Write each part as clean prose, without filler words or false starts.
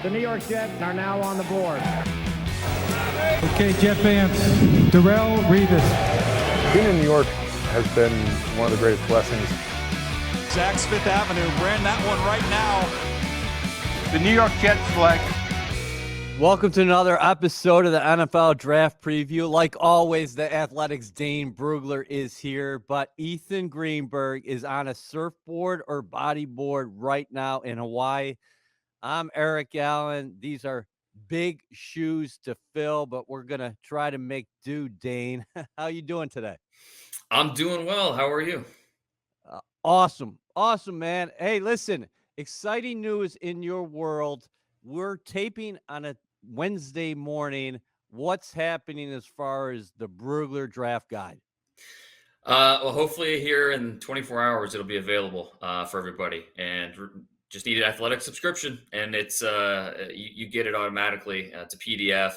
The New York Jets are now on the board. Okay, Jet fans, Darrell, read this. Being in New York has been one of the greatest blessings. Zach's Fifth Avenue ran that one right now. The New York Jets select. Welcome to another episode of the NFL Draft Preview. Like always, the Athletics' Dane Brugler is here, but Ethan Greenberg is on a surfboard or bodyboard right now in Hawaii. I'm Eric Allen. These are big shoes to fill, but we're going to try to make do, Dane. How you doing today? I'm doing well. How are you? Awesome, man. Hey, listen, exciting news in your world. We're taping on a Wednesday morning. What's happening as far as the Brugler draft guide? Well, hopefully here in 24 hours, it'll be available for everybody. And just need an athletic subscription, and it's you get it automatically. It's a PDF.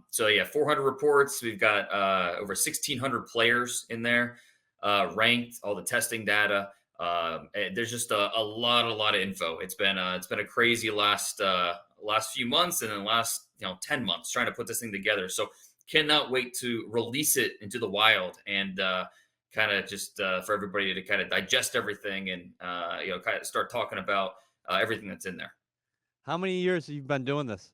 So yeah, 400 reports. We've got over 1,600 players in there, ranked, all the testing data. And there's just a lot of info. It's been a crazy last few months, and then last 10 months trying to put this thing together. So cannot wait to release it into the wild and kind of just for everybody to kind of digest everything and kind of start talking about everything that's in there. How many years have you been doing this?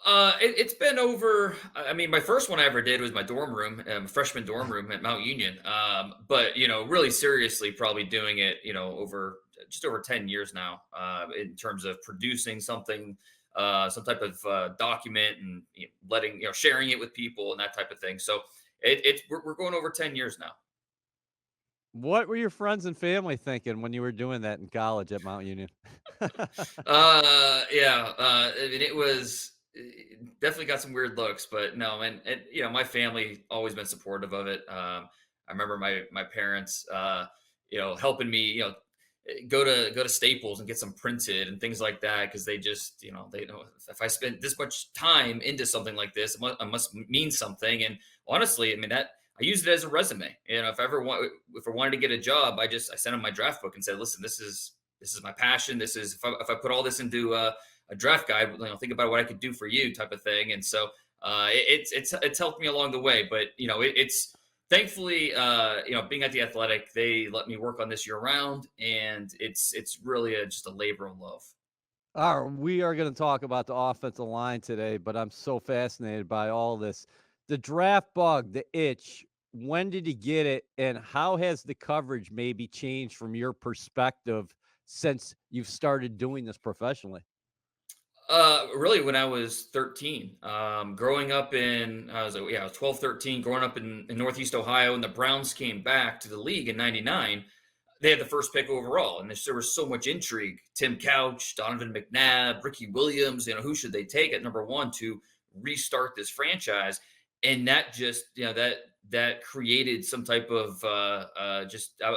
It's been over. I mean, my first one I ever did was my dorm room, freshman dorm room at Mount Union. But really seriously, probably doing it, over 10 years now, in terms of producing something, some type of document and sharing it with people and that type of thing. So we're going over 10 years now. What were your friends and family thinking when you were doing that in college at Mount Union? It was. It definitely got some weird looks, but no, and my family always been supportive of it. I remember my parents, helping me, go to Staples and get some printed and things like that, because they just, they know if I spent this much time into something like this, it must mean something. And honestly, I mean that I used it as a resume. If I wanted to get a job, I sent them my draft book and said, listen, this is my passion. This is if I put all this into a draft guide, think about what I could do for you, type of thing. And so it's helped me along the way. But it's thankfully being at the Athletic, they let me work on this year round, and it's really just a labor of love. All right, we are going to talk about the offensive line today, but I'm so fascinated by all this. The draft bug, the itch. When did you get it, and how has the coverage maybe changed from your perspective since you've started doing this professionally? Really when I was 13, growing up I was 12, 13, growing up in Northeast Ohio, and the Browns came back to the league in 99. They had the first pick overall, and there was so much intrigue. Tim Couch, Donovan McNabb, Ricky Williams, who should they take at number one to restart this franchise? And that just, that created some type of, I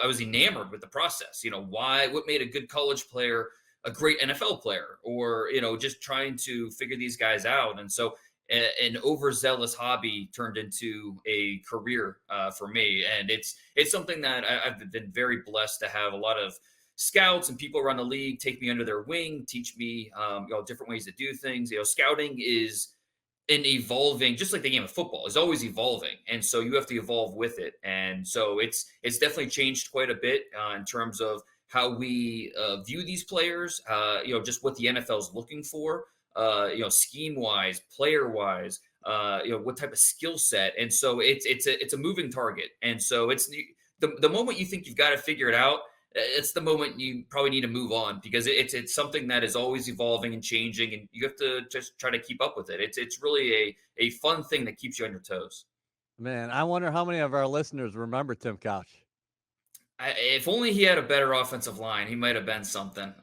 was enamored with the process. What made a good college player a great NFL player, or, just trying to figure these guys out. And so an overzealous hobby turned into a career for me. And it's something that I've been very blessed to have a lot of scouts and people around the league take me under their wing, teach me, different ways to do things. Scouting is an evolving, just like the game of football is always evolving. And so you have to evolve with it. And so it's definitely changed quite a bit in terms of how we view these players, just what the NFL is looking for, scheme-wise, player-wise, what type of skill set. And so it's a moving target. And so it's the moment you think you've got to figure it out, it's the moment you probably need to move on, because it's something that is always evolving and changing, and you have to just try to keep up with it. It's really a fun thing that keeps you on your toes. Man, I wonder how many of our listeners remember Tim Couch. If only he had a better offensive line, he might have been something.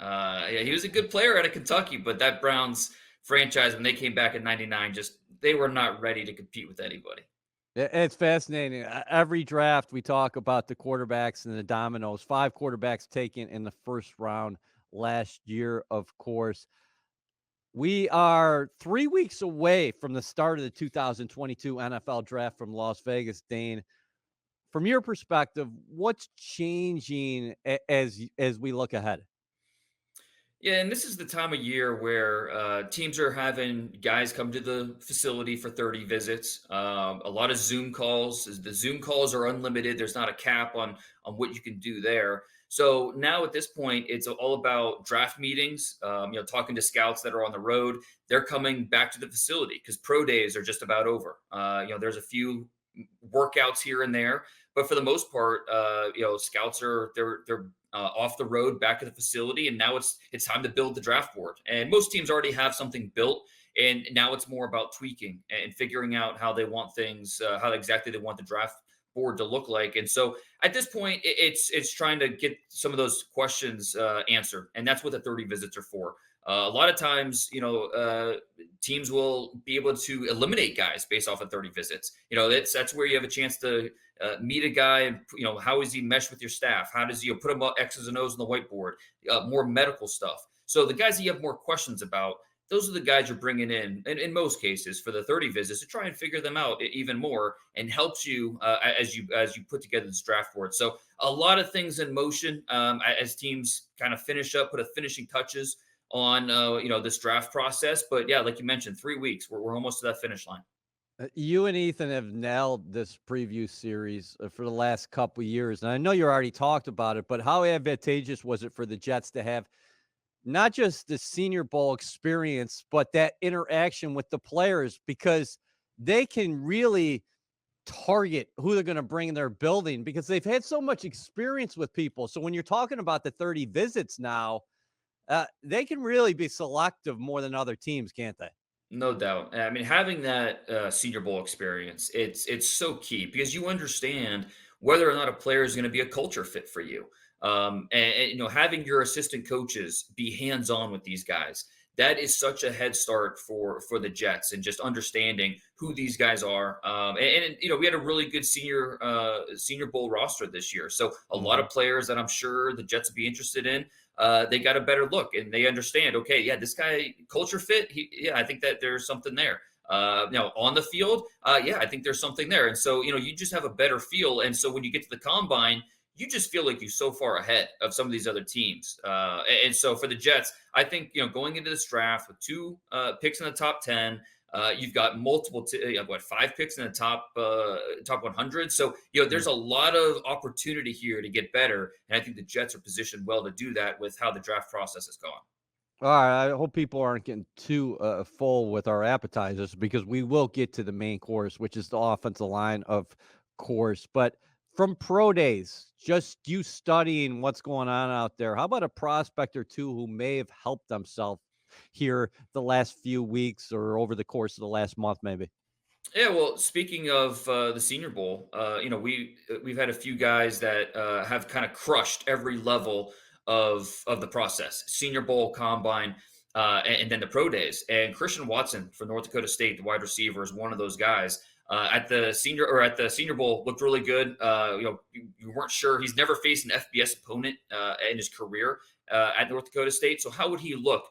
He was a good player out of Kentucky, but that Browns franchise, when they came back in 99, they were not ready to compete with anybody. It's fascinating. Every draft we talk about the quarterbacks and the dominoes. 5 quarterbacks taken in the first round last year, of course. We are 3 weeks away from the start of the 2022 NFL draft from Las Vegas, Dane. From your perspective, what's changing as we look ahead? Yeah, and this is the time of year where teams are having guys come to the facility for 30 visits. A lot of Zoom calls. The Zoom calls are unlimited. There's not a cap on what you can do there. So now at this point, it's all about draft meetings. Talking to scouts that are on the road. They're coming back to the facility because pro days are just about over. There's a few workouts here and there, but for the most part, scouts are they're off the road back at the facility, and now it's time to build the draft board. And most teams already have something built, and now it's more about tweaking and figuring out how they want things, how exactly they want the draft board to look like. And so at this point, it's trying to get some of those questions answered, and that's what the 30 visits are for. A lot of times, teams will be able to eliminate guys based off of 30 visits. That's where you have a chance to meet a guy and, how does he mesh with your staff? How does he put him up X's and O's on the whiteboard? More medical stuff. So the guys that you have more questions about, those are the guys you're bringing in most cases for the 30 visits to try and figure them out even more, and helps you as you put together this draft board. So a lot of things in motion as teams kind of finish up, put a finishing touches on this draft process. But yeah, like you mentioned, 3 weeks, we're almost to that finish line. You and Ethan have nailed this preview series for the last couple of years, and I know you already talked about it, but how advantageous was it for the Jets to have not just the Senior Bowl experience, but that interaction with the players, because they can really target who they're going to bring in their building because they've had so much experience with people. So when you're talking about the 30 visits now, they can really be selective more than other teams, can't they? No doubt. I mean, having that Senior Bowl experience, it's so key because you understand whether or not a player is going to be a culture fit for you. Having your assistant coaches be hands on with these guys, that is such a head start for the Jets, and just understanding who these guys are. We had a really good Senior Bowl roster this year, so a lot of players that I'm sure the Jets would be interested in. They got a better look, and they understand, okay, yeah, this guy culture fit. I think that there's something there. On the field, I think there's something there. And so, you just have a better feel. And so when you get to the combine, you just feel like you're so far ahead of some of these other teams. And so for the Jets, I think, going into this draft with 2 picks in the top 10, you've got multiple, 5 picks in the top 100. So, there's a lot of opportunity here to get better. And I think the Jets are positioned well to do that with how the draft process has gone. All right. I hope people aren't getting too full with our appetizers, because we will get to the main course, which is the offensive line, of course. But from pro days, just you studying what's going on out there, how about a prospect or two who may have helped themselves here the last few weeks or over the course of the last month, maybe? Yeah, well, speaking of the Senior Bowl, we've had a few guys that have kind of crushed every level of the process: Senior Bowl, Combine, and then the pro days. And Christian Watson from North Dakota State, the wide receiver, is one of those guys. At the Senior Bowl, looked really good. You weren't sure. He's never faced an FBS opponent in his career at North Dakota State. So how would he look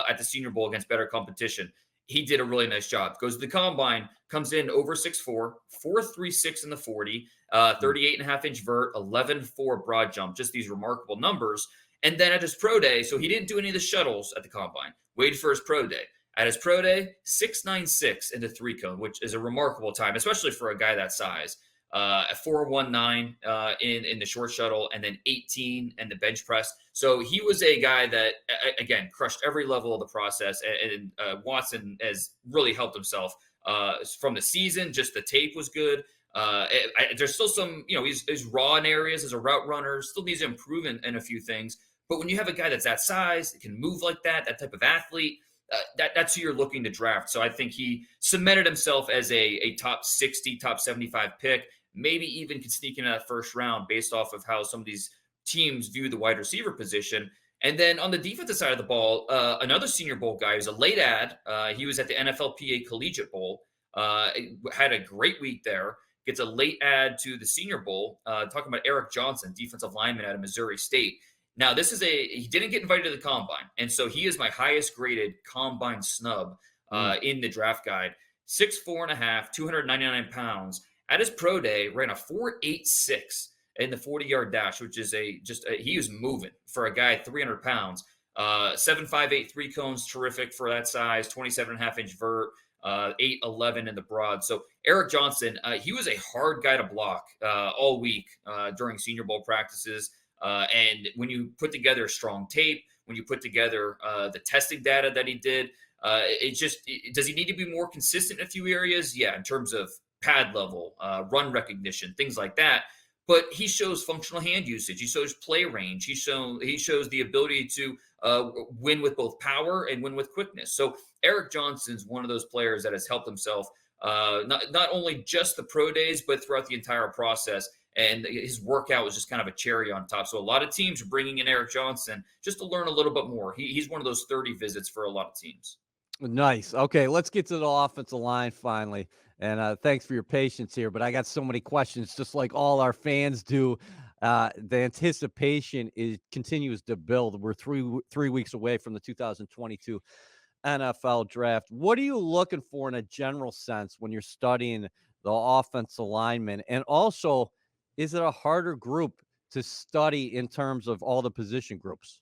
at the Senior Bowl against better competition? He did a really nice job. Goes to the combine, comes in over 6'4", 4.36 in the 40, 38.5-inch vert, 11.4 broad jump. Just these remarkable numbers. And then at his pro day, so he didn't do any of the shuttles at the combine. Waited for his pro day. At his pro day, 6.96 in the 3-cone, which is a remarkable time, especially for a guy that size. At 4.19 in the short shuttle, and then 18 in the bench press. So he was a guy that, again, crushed every level of the process. And Watson has really helped himself from the season. Just the tape was good. There's still some, he's raw in areas as a route runner. Still needs to improve in a few things. But when you have a guy that's that size, that can move like that type of athlete, that's who you're looking to draft. So I think he cemented himself as a top 60, top 75 pick. Maybe even could sneak into that first round based off of how some of these teams view the wide receiver position. And then on the defensive side of the ball, another Senior Bowl guy who's a late ad. He was at the NFLPA Collegiate Bowl. Had a great week there. Gets a late ad to the Senior Bowl. Talking about Eric Johnson, defensive lineman out of Missouri State. Now, he didn't get invited to the combine. And so he is my highest graded combine snub in the draft guide. 6'4.5", 299 pounds. At his pro day, ran a 4.86 in the 40-yard dash, which is he was moving for a guy 300 pounds. 7.58 3 cones, terrific for that size, 27.5-inch vert, 8.11 in the broad. So Eric Johnson, he was a hard guy to block all week during Senior Bowl practices. And when you put together strong tape, when you put together the testing data that he did, does he need to be more consistent in a few areas? Yeah, in terms of pad level, run recognition, things like that. But he shows functional hand usage. He shows play range. He shows the ability to win with both power and win with quickness. So Eric Johnson's one of those players that has helped himself not only just the pro days, but throughout the entire process. And his workout was just kind of a cherry on top. So a lot of teams are bringing in Eric Johnson just to learn a little bit more. He's one of those 30 visits for a lot of teams. Nice. Okay, let's get to the offensive line finally. And thanks for your patience here, but I got so many questions, just like all our fans do. The anticipation continues to build. We're three weeks away from the 2022 NFL draft. What are you looking for in a general sense when you're studying the offensive linemen? And also, is it a harder group to study in terms of all the position groups?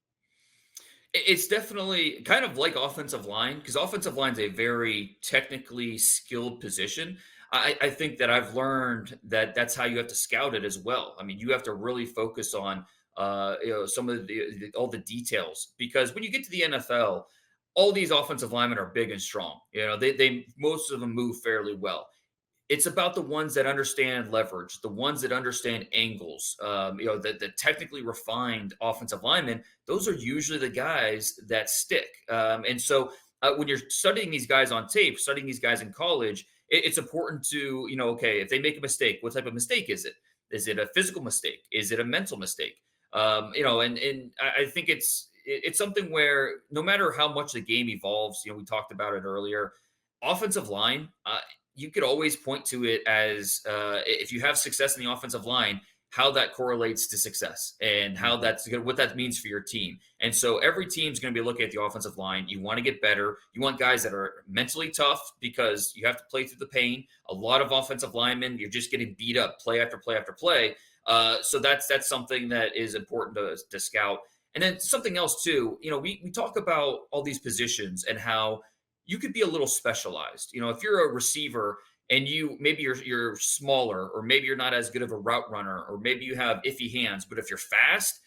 It's definitely kind of like offensive line, because offensive line is a very technically skilled position. I think that I've learned that that's how you have to scout it as well. I mean, you have to really focus on some of all the details, because when you get to the NFL, all these offensive linemen are big and strong. They most of them move fairly well. It's about the ones that understand leverage, the ones that understand angles. The technically refined offensive linemen, those are usually the guys that stick. And so when you're studying these guys on tape, studying these guys in college, it's important to, okay, if they make a mistake, what type of mistake is it? Is it a physical mistake? Is it a mental mistake? And I think it's something where no matter how much the game evolves, we talked about it earlier, offensive line, you could always point to it as if you have success in the offensive line, how that correlates to success and how what that means for your team. And so every team's going to be looking at the offensive line. You want to get better. You want guys that are mentally tough, because you have to play through the pain. A lot of offensive linemen, you're just getting beat up play after play after play. So that's something that is important to scout. And then something else too, we talk about all these positions and how you could be a little specialized. If you're a receiver and maybe you're smaller, or maybe you're not as good of a route runner, or maybe you have iffy hands, but if you're fast,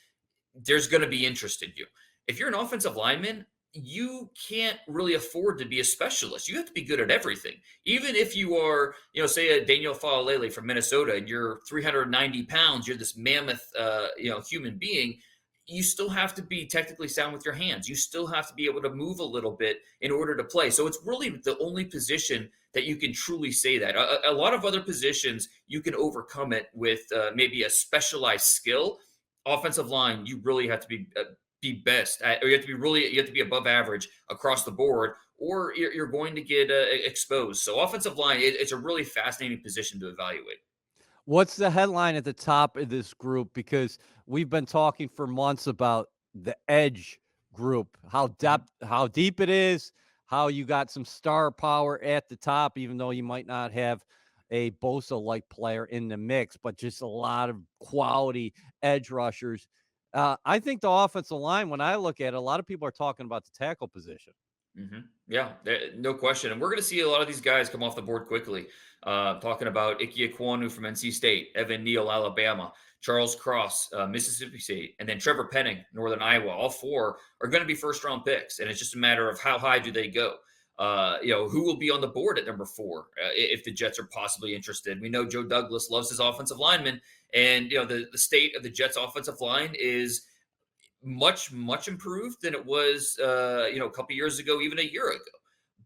there's going to be interest in you. If you're an offensive lineman, you can't really afford to be a specialist. You have to be good at everything. Even if you are, say a Daniel Falalele from Minnesota, and you're 390 pounds, you're this mammoth, human being. You still have to be technically sound with your hands. You still have to be able to move a little bit in order to play. So it's really the only position that you can truly say that. A lot of other positions, you can overcome it with maybe a specialized skill. Offensive line, you really have to be best, or you have to be above average across the board, or you're going to get exposed. So offensive line, it's a really fascinating position to evaluate. What's the headline at the top of this group? Because we've been talking for months about the edge group, how deep it is, how you got some star power at the top, even though you might not have a Bosa-like player in the mix, but just a lot of quality edge rushers. I think the offensive line, when I look at it, a lot of people are talking about the tackle position. Mm-hmm. Yeah, no question. And we're going to see a lot of these guys come off the board quickly. Talking about Ickey Ekwonu from NC State, Evan Neal, Alabama, Charles Cross, Mississippi State, and then Trevor Penning, Northern Iowa. All four are going to be first-round picks, and it's just a matter of how high do they go. Who will be on the board at number 4 if the Jets are possibly interested. We know Joe Douglas loves his offensive linemen, and the state of the Jets' offensive line is much improved than it was a couple years ago, even a year ago.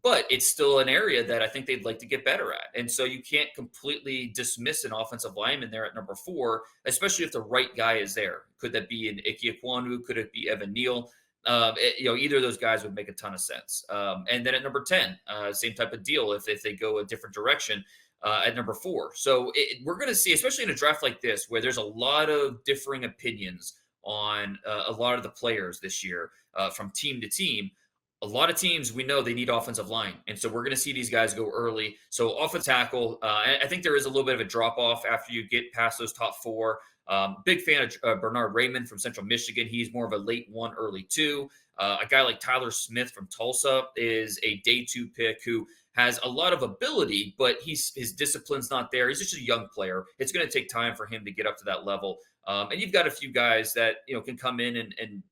But it's still an area that I think they'd like to get better at. And so you can't completely dismiss an offensive lineman there at number 4, especially if the right guy is there. Could that be an Ickey Ekwonu? Could it be Evan Neal? Either of those guys would make a ton of sense. And then at number 10, same type of deal if they go a different direction at number 4. So we're going to see, especially in a draft like this, where there's a lot of differing opinions on a lot of the players this year from team to team. a lot of teams, we know they need offensive line. And so we're going to see these guys go early. So offensive tackle, I think there is a little bit of a drop off after you get past those top four. Big fan of Bernhard Raimann from Central Michigan. He's more of a late 1, early 2. A guy like Tyler Smith from Tulsa is a day 2 pick who has a lot of ability, but his discipline's not there. He's just a young player. It's going to take time for him to get up to that level. And you've got a few guys that can come in and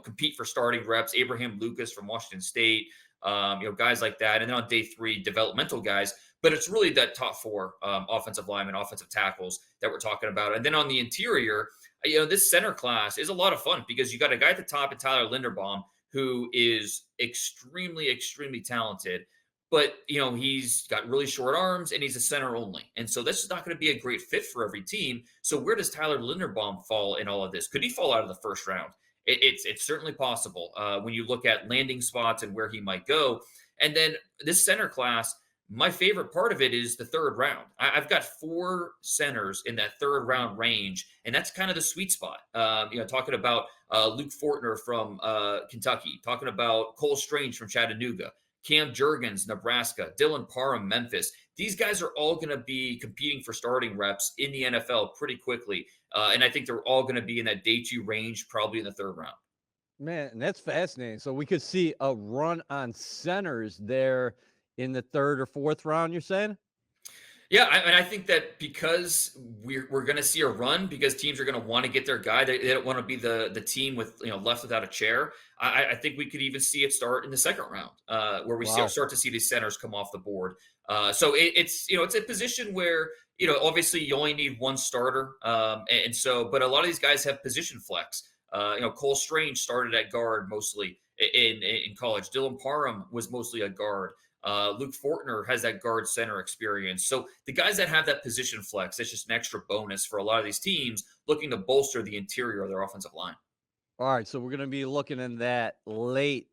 compete for starting reps. Abraham Lucas from Washington State, guys like that. And then on day 3, developmental guys. But it's really that top 4 offensive linemen, offensive tackles that we're talking about. And then on the interior, this center class is a lot of fun because you got a guy at the top, Tyler Linderbaum, who is extremely, extremely talented. But, he's got really short arms and he's a center only. And so this is not going to be a great fit for every team. So where does Tyler Linderbaum fall in all of this? Could he fall out of the first round? It's certainly possible when you look at landing spots and where he might go. And then this center class, my favorite part of it is the third round. I've got 4 centers in that third round range, and that's kind of the sweet spot. Talking about Luke Fortner from Kentucky, talking about Cole Strange from Chattanooga, Cam Jurgens, Nebraska, Dylan Parham, Memphis. These guys are all going to be competing for starting reps in the NFL pretty quickly. And I think they're all going to be in that day 2 range, probably in the third round. Man, that's fascinating. So we could see a run on centers there in the third or fourth round, you're saying? Yeah, I think that because we're going to see a run because teams are going to want to get their guy. They don't want to be the team with left without a chair. I think we could even see it start in the second round where we start to see these centers come off the board. So it's a position where obviously you only need one starter, and so but a lot of these guys have position flex. Cole Strange started at guard mostly in college. Dylan Parham was mostly a guard. Luke Fortner has that guard center experience. So the guys that have that position flex, it's just an extra bonus for a lot of these teams looking to bolster the interior of their offensive line. All right, so we're going to be looking in that late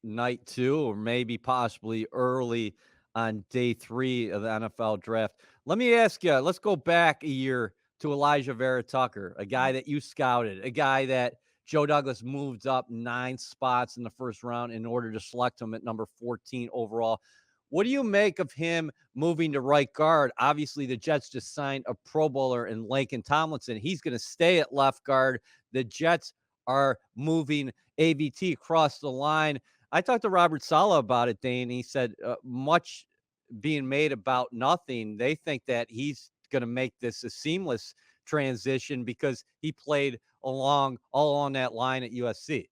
night 2 or maybe possibly early on day 3 of the NFL draft. Let me ask you, let's go back a year to Elijah Vera-Tucker, a guy that you scouted, a guy that Joe Douglas moved up 9 spots in the first round in order to select him at number 14 overall. What do you make of him moving to right guard? Obviously, the Jets just signed a Pro Bowler in Laken Tomlinson. He's going to stay at left guard. The Jets are moving AVT across the line. I talked to Robert Saleh about it, Dane. He said much being made about nothing. They think that he's going to make this a seamless transition because he played all along that line at USC.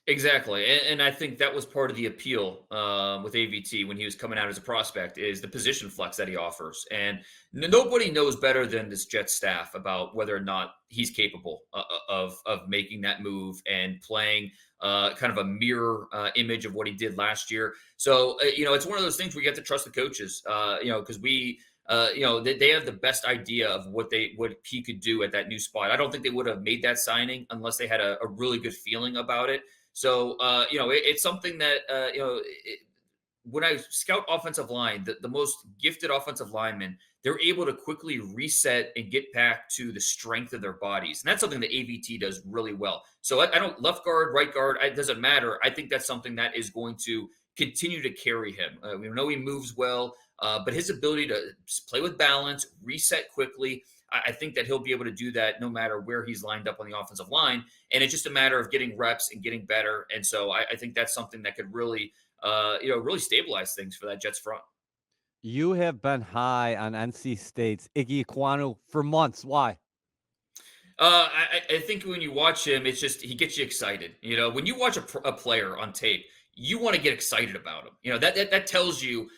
Exactly. And I think that was part of the appeal with AVT when he was coming out as a prospect is the position flex that he offers. And nobody knows better than this Jets staff about whether or not he's capable of making that move and playing kind of a mirror image of what he did last year. So, it's one of those things where you have to trust the coaches, because they have the best idea of what he could do at that new spot. I don't think they would have made that signing unless they had a really good feeling about it. So, it's something that, when I scout offensive line, the most gifted offensive linemen, they're able to quickly reset and get back to the strength of their bodies. And that's something that AVT does really well. So I don't left guard, right guard, it doesn't matter. I think that's something that is going to continue to carry him. We know he moves well, but his ability to play with balance, reset quickly, I think that he'll be able to do that no matter where he's lined up on the offensive line. And it's just a matter of getting reps and getting better. And so I think that's something that could really, really stabilize things for that Jets front. You have been high on NC State's Ickey Ekwonu for months. Why? I think when you watch him, it's just he gets you excited. When you watch a player on tape, you want to get excited about him. That tells you,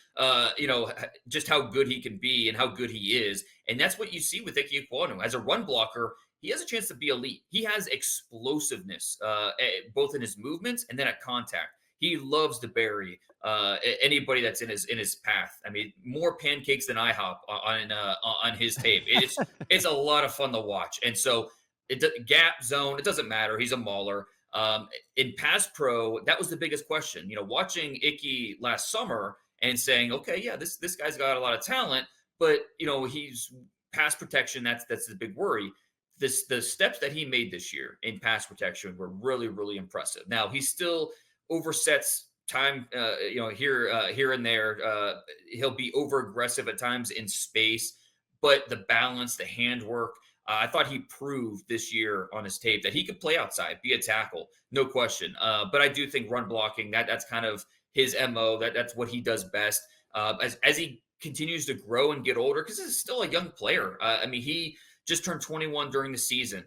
just how good he can be and how good he is. And that's what you see with Ickey Ekwonu. As a run blocker, he has a chance to be elite. He has explosiveness, both in his movements and then at contact. He loves to bury anybody that's in his path. I mean, more pancakes than IHOP on his tape. It's a lot of fun to watch. And so gap zone, it doesn't matter. He's a mauler. In pass pro, that was the biggest question. Watching Ickey last summer and saying, okay, yeah, this guy's got a lot of talent, but he's pass protection. That's the big worry. The steps that he made this year in pass protection were really, really impressive. Now he's still oversets time, here and there. He'll be over aggressive at times in space, but the balance, the handwork, I thought he proved this year on his tape that he could play outside, be a tackle, no question. But I do think run blocking, that's kind of his MO. That's what he does best. As he continues to grow and get older, because he's still a young player. He just turned 21 during the season.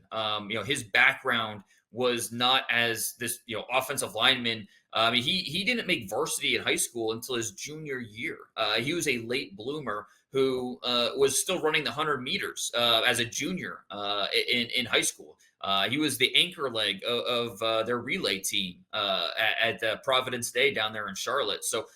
His background was not as this, offensive lineman. He didn't make varsity in high school until his junior year. He was a late bloomer who was still running the 100 meters as a junior in high school. He was the anchor leg of their relay team at Providence Day down there in Charlotte. So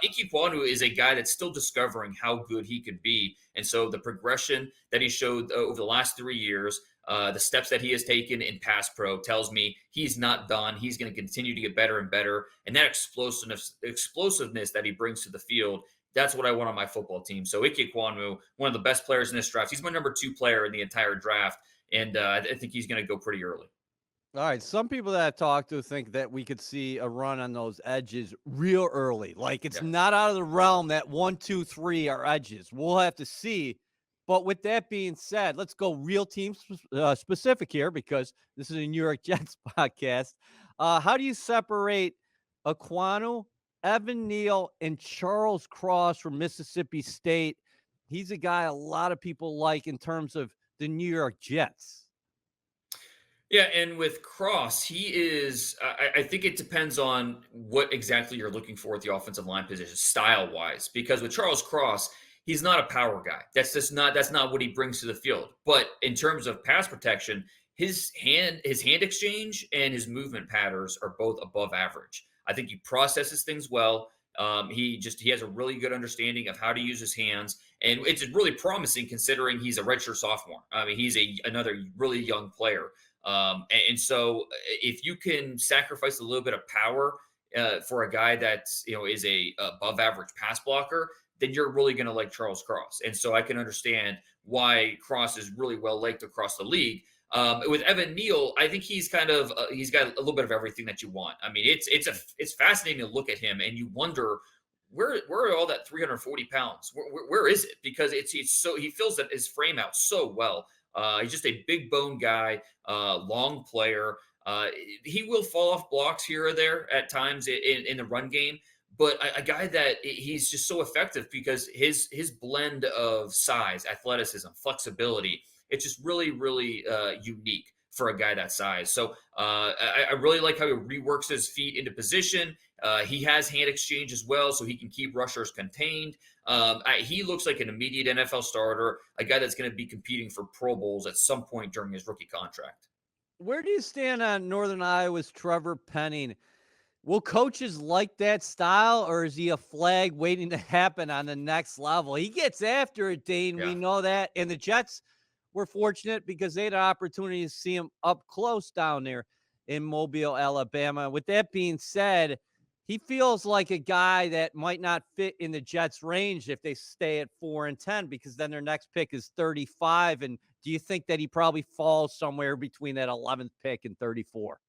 Ickey Ekwonu is a guy that's still discovering how good he could be. And so the progression that he showed over the last 3 years, the steps that he has taken in pass pro tells me he's not done. He's going to continue to get better and better. And that explosiveness that he brings to the field, that's what I want on my football team. So Ickey Ekwonu, one of the best players in this draft. He's my number 2 player in the entire draft. And I think he's going to go pretty early. All right. Some people that I've talked to think that we could see a run on those edges real early. Like it's not out of the realm that 1, 2, 3 are edges. We'll have to see. But with that being said, let's go real team specific here because this is a New York Jets podcast. How do you separate Ekwonu, Evan Neal, and Charles Cross from Mississippi State? He's a guy a lot of people like in terms of the New York Jets. Yeah, and with Cross, he is, I think it depends on what exactly you're looking for at the offensive line position, style-wise. Because with Charles Cross, he's not a power guy. That's not what he brings to the field. But in terms of pass protection, his hand exchange and his movement patterns are both above average. I think he processes things well. He has a really good understanding of how to use his hands, and it's really promising considering he's a redshirt sophomore. He's another really young player. And so if you can sacrifice a little bit of power for a guy that is a above average pass blocker, then you're really going to like Charles Cross. And so I can understand why Cross is really well liked across the league. With Evan Neal, I think he's got a little bit of everything that you want. It's fascinating to look at him and you wonder where are all that 340 pounds? Where is it? Because he fills his frame out so well. He's just a big bone guy, long player. He will fall off blocks here or there at times in the run game, but a guy that he's just so effective because his blend of size, athleticism, flexibility, it's just really, really unique for a guy that size. So I really like how he reworks his feet into position. He has hand exchange as well, so he can keep rushers contained. He looks like an immediate NFL starter, a guy that's going to be competing for Pro Bowls at some point during his rookie contract. Where do you stand on Northern Iowa's Trevor Penning? Will coaches like that style, or is he a flag waiting to happen on the next level? He gets after it, Dane. Yeah. We know that. And the Jets were fortunate because they had an opportunity to see him up close down there in Mobile, Alabama. With that being said, he feels like a guy that might not fit in the Jets' range if they stay at 4-10, because then their next pick is 35. And do you think that he probably falls somewhere between that 11th pick and 34?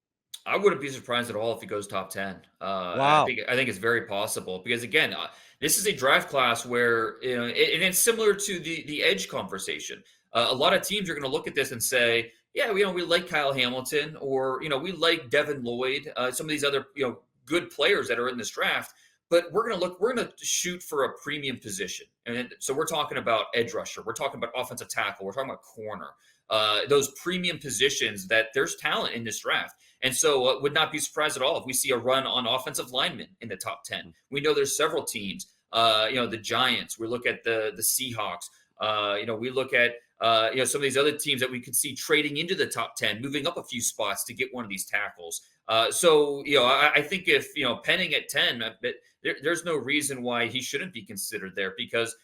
I wouldn't be surprised at all if he goes top 10. Wow. I think it's very possible because, again, this is a draft class where, and it's similar to the edge conversation. A lot of teams are going to look at this and say, yeah, we like Kyle Hamilton, or, we like Devin Lloyd, some of these other, good players that are in this draft, but we're going to shoot for a premium position. And so we're talking about edge rusher. We're talking about offensive tackle. We're talking about corner, those premium positions that there's talent in this draft. And so would not be surprised at all if we see a run on offensive linemen in the top 10. We know there's several teams, the Giants, we look at the Seahawks, we look at, some of these other teams that we could see trading into the top 10, moving up a few spots to get one of these tackles. I think if, Penning at 10, there's no reason why he shouldn't be considered there because,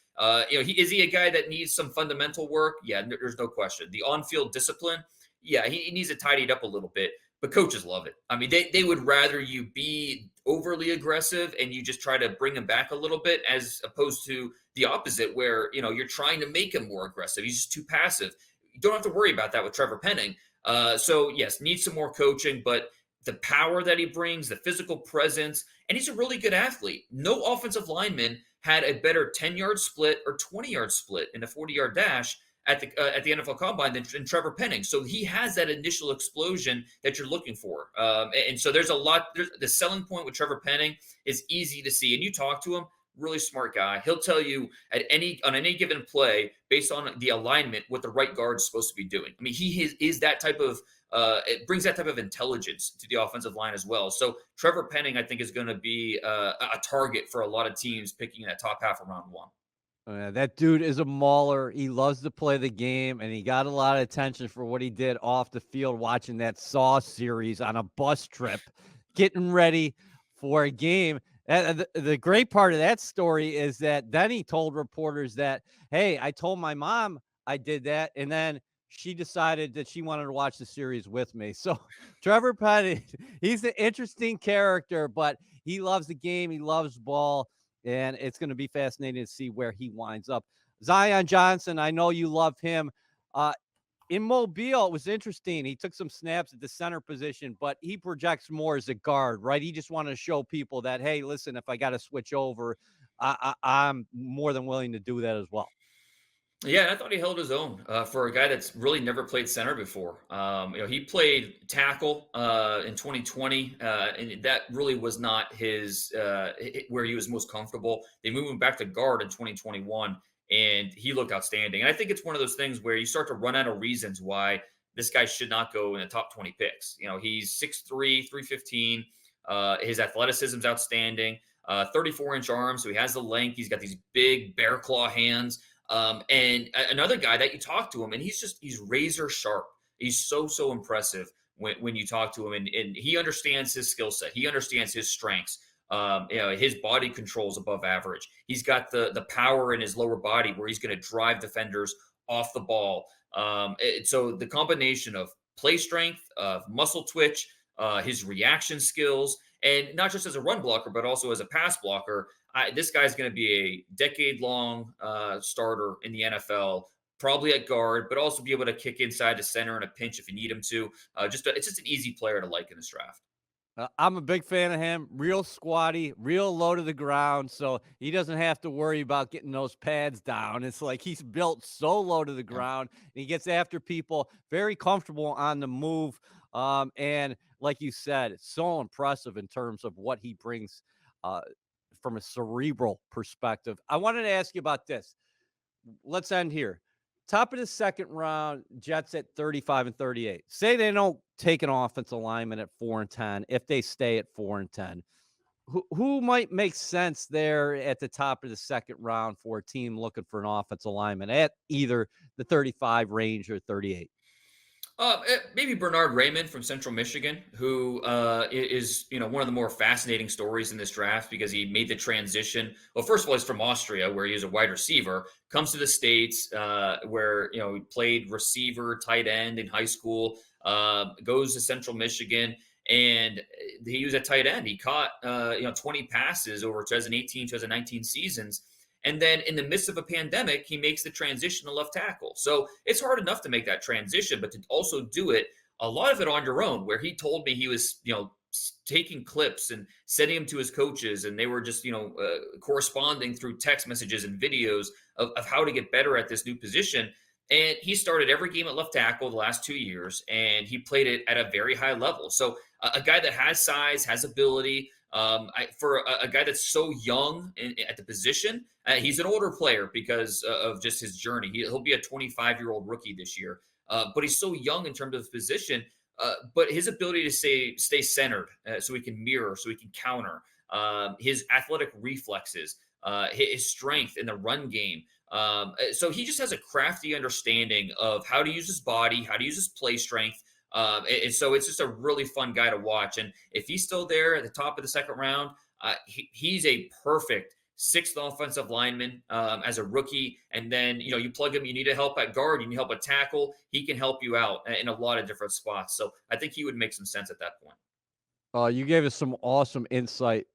is he a guy that needs some fundamental work? Yeah, there's no question. The on-field discipline, yeah, he needs to tidy it up a little bit, but coaches love it. They would rather you be overly aggressive and you just try to bring him back a little bit as opposed to the opposite where, you're trying to make him more aggressive. He's just too passive. You don't have to worry about that with Trevor Penning. So yes, needs some more coaching, but the power that he brings, the physical presence, and he's a really good athlete. No offensive lineman had a better 10-yard split or 20-yard split in a 40-yard dash at the NFL Combine than Trevor Penning. So he has that initial explosion that you're looking for. And so there's a lot. The selling point with Trevor Penning is easy to see. And you talk to him, really smart guy. He'll tell you on any given play based on the alignment what the right guard is supposed to be doing. I mean, he is that type of it brings that type of intelligence to the offensive line as well. So Trevor Penning, I think, is going to be a target for a lot of teams picking in that top half of round one. That dude is a mauler. He loves to play the game, and he got a lot of attention for what he did off the field watching that Saw series on a bus trip, getting ready for a game. The great part of that story is that then he told reporters that, hey, I told my mom I did that, and then she decided that she wanted to watch the series with me. So Trevor Penning, he's an interesting character, but he loves the game. He loves ball. And it's going to be fascinating to see where he winds up. Zion Johnson, I know you love him. In Mobile, it was interesting. He took some snaps at the center position, but he projects more as a guard, right? He just wanted to show people that, hey, listen, if I got to switch over, I'm more than willing to do that as well. Yeah, I thought he held his own for a guy that's really never played center before. He played tackle in 2020, and that really was not his where he was most comfortable. They moved him back to guard in 2021, and he looked outstanding. And I think it's one of those things where you start to run out of reasons why this guy should not go in the top 20 picks. He's 6'3", 315. His athleticism's outstanding. 34-inch arms, so he has the length. He's got these big bear claw hands. And another guy that you talk to him, and he's razor sharp. He's so impressive when you talk to him, and he understands his skill set. He understands his strengths. His body control's above average. He's got the power in his lower body where he's going to drive defenders off the ball. So the combination of play strength, of muscle twitch, his reaction skills, and not just as a run blocker, but also as a pass blocker. This guy's going to be a decade-long starter in the NFL, probably at guard, but also be able to kick inside the center in a pinch if you need him to. It's just an easy player to like in this draft. I'm a big fan of him. Real squatty, real low to the ground, so he doesn't have to worry about getting those pads down. It's like he's built so low to the ground, and he gets after people, very comfortable on the move. And like you said, it's so impressive in terms of what he brings from a cerebral perspective. I wanted to ask you about this. Let's end here. Top of the second round, Jets at 35 and 38. Say they don't take an offensive lineman at 4 and 10. If they stay at 4 and 10, who might make sense there at the top of the second round for a team looking for an offensive lineman at either the 35 range or 38? Maybe Bernhard Raimann from Central Michigan, who is one of the more fascinating stories in this draft because he made the transition. Well, first of all, he's from Austria, where he was a wide receiver, comes to the States, where he played receiver, tight end in high school, goes to Central Michigan, and he was a tight end. He caught 20 passes over 2018, 2019 seasons. And then in the midst of a pandemic, he makes the transition to left tackle. So it's hard enough to make that transition, but to also do it, a lot of it on your own, where he told me he was, taking clips and sending them to his coaches. And they were just, corresponding through text messages and videos of how to get better at this new position. And he started every game at left tackle the last 2 years, and he played it at a very high level. So a guy that has size, has ability, for a guy that's so young at the position, he's an older player because of just his journey. He'll be a 25-year-old rookie this year, but he's so young in terms of his position. But his ability to stay centered, so he can mirror, so he can counter, his athletic reflexes, his strength in the run game. So he just has a crafty understanding of how to use his body, how to use his play strength. And so it's just a really fun guy to watch. And if he's still there at the top of the second round, he's a perfect sixth offensive lineman as a rookie. And then, you plug him, you need help at guard, you need help at tackle. He can help you out in a lot of different spots. So I think he would make some sense at that point. You gave us some awesome insight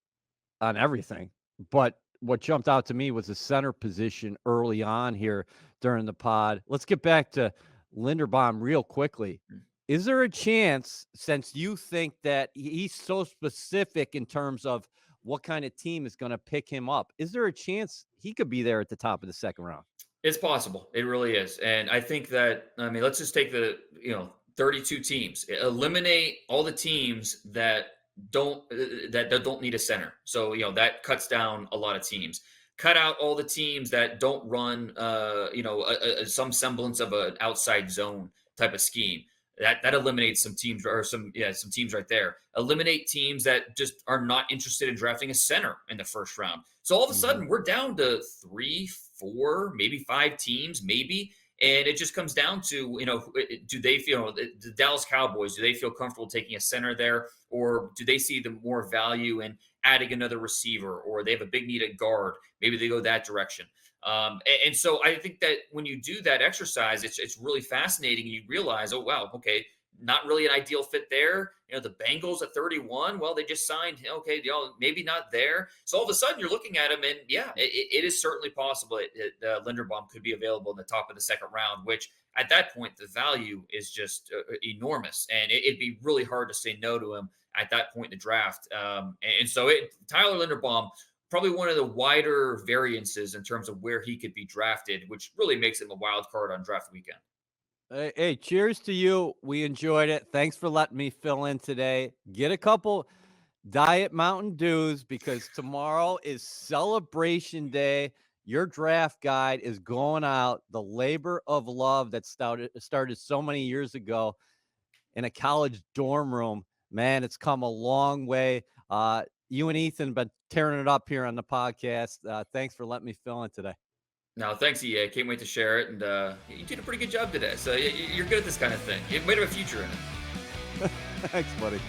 on everything, but what jumped out to me was the center position early on here during the pod. Let's get back to Linderbaum real quickly. Is there a chance, since you think that he's so specific in terms of what kind of team is going to pick him up, is there a chance he could be there at the top of the second round? It's possible. It really is. And I think that, I mean, let's just take the, 32 teams. Eliminate all the teams that don't need a center. So, that cuts down a lot of teams. Cut out all the teams that don't run some semblance of an outside zone type of scheme. That eliminates some teams, or some teams right there. Eliminate teams that just are not interested in drafting a center in the first round. So all of a sudden we're down to 3, 4, maybe 5 teams, maybe. And it just comes down to, do they feel, the Dallas Cowboys, do they feel comfortable taking a center there? Or do they see the more value in adding another receiver, or they have a big need at guard? Maybe they go that direction. And so I think that when you do that exercise, it's really fascinating. You realize, oh, wow, okay, not really an ideal fit there. The Bengals at 31, well, they just signed, okay, maybe not there. So all of a sudden you're looking at him, and yeah, it is certainly possible that Linderbaum could be available in the top of the second round, which at that point, the value is just enormous. And it'd be really hard to say no to him at that point in the draft. And so Tyler Linderbaum, probably one of the wider variances in terms of where he could be drafted, which really makes him a wild card on draft weekend. Hey, cheers to you. We enjoyed it. Thanks for letting me fill in today. Get a couple Diet Mountain Dews, because tomorrow is Celebration Day. Your draft guide is going out. The labor of love that started so many years ago in a college dorm room. Man, it's come a long way. You and Ethan been tearing it up here on the podcast. Thanks for letting me fill in today. No, thanks, EA. Can't wait to share it. And you did a pretty good job today. So you're good at this kind of thing. You might have a future in it. Thanks, buddy.